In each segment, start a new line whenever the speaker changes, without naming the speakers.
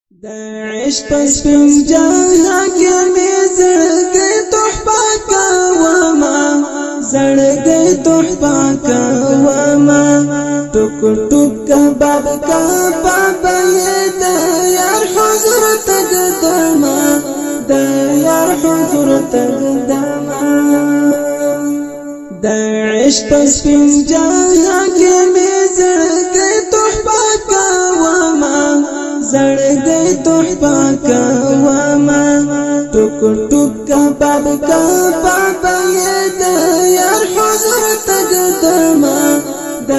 عشق سپین جهانګي مې زړګي تحفه کوما زړګي تحفه کوما ټوک ټوک کباب کباب د یار حضور تقدما د یار حضور تقدما د عشق سپین جهانګي مې زړګي تحفه کوما زړګي تحفه کوما ټوک ټوک کباب کباب د یار حضور تقدما د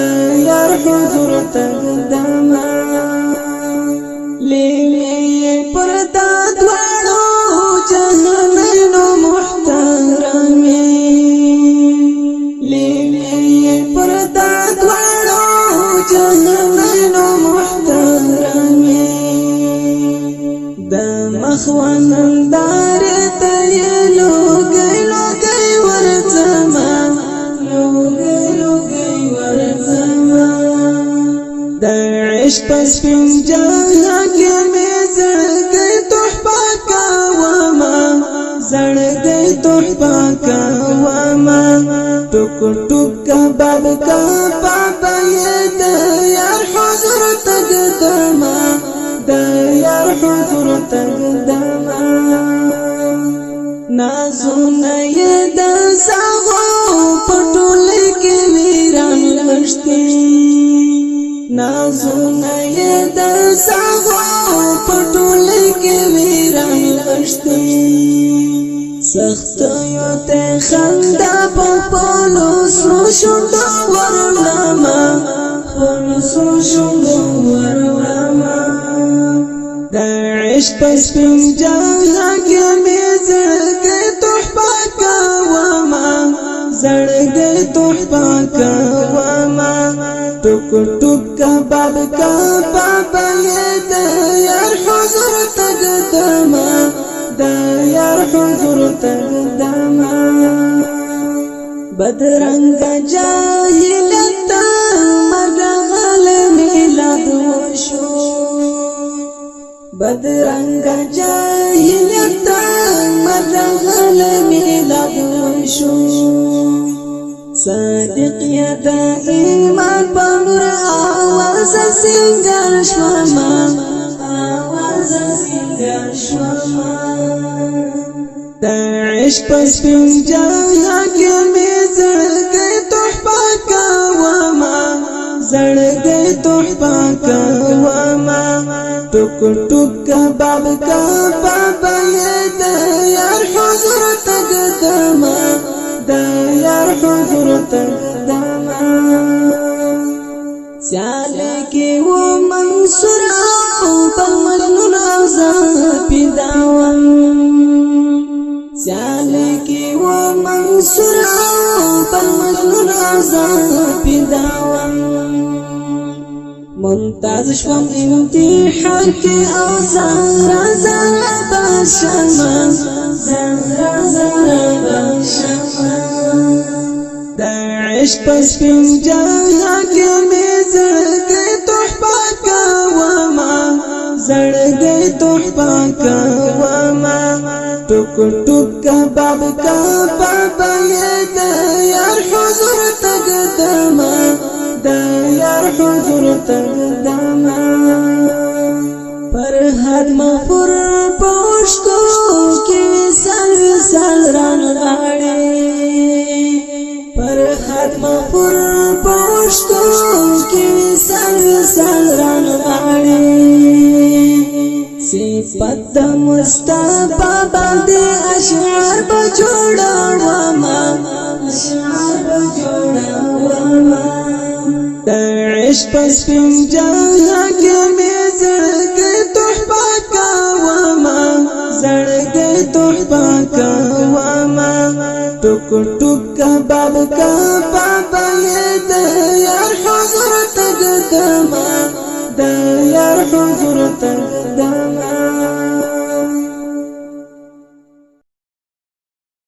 یار حضور تقدما لیلی پردا دوړو جهانینو محترمي لیلی پردا دوړو جهانینو محترمي د مخوانندار ته لوګي لوګي ورځما لوګي لوګي ورځما د عشق سپین جهانګي مې زړګي تحفه کوما زړګي تحفه کوما ټوک ټوک کباب کباب د یار حضور تقدما د یار حضور تقدما نازونه یې د ساغو پټول کې ویران لښتي نازونه یې د ساغو پټول کې ویران لښتي سخت یو ته خندا په پلو سرو شوندو ورلما پلو سرو شوندو ورلما د عشق سپین جهانګي مې زړګي تحفه کوما زړګي تحفه کوما ټوک ټوک کباب کباب د یار حضور تقدما د یار حضور تقدما بدرنګ جاهلیت مرغل میلاد وشو بدرنګ جاهلیت مرغل میلاد وشو صادق یدا ایمان پنور آواز سنگر شوما آواز سنگر شوما د عشق سپین جهانګي مې زړګي تحفه کوما زړګي تحفه کوما ټوک ټوک کباب کباب د یار حضور تقدما د یار حضور تقدما سیاله کې و منصور او بل مجنون ازان پیداوم سیاله کې و منصور او بل مجنون ازان پیداوم ممتاز شوم امتحان کې او زهرا زهرا بشما زهرا زهرا بشما د عشق سپین جهانګي مې زړګي تحفه کوما زړګي تحفه کوما ټوک ټوک کباب کباب د یار حضور تقدما د یار حضور تقدما پر حد مفر پوشکو کې سال سال ران غاړي پر حد مفر پوشکو کې سال سال ران غاړي صفات مصطفی باندې اشعار بجوړاوما اشعار بجوړاوما د عشق سپین جهانګي مې زړګي تحفه کوما زړګي تحفه کوما ټوک ټوک کباب کباب د یار حضور تقدما د یار حضور تقدما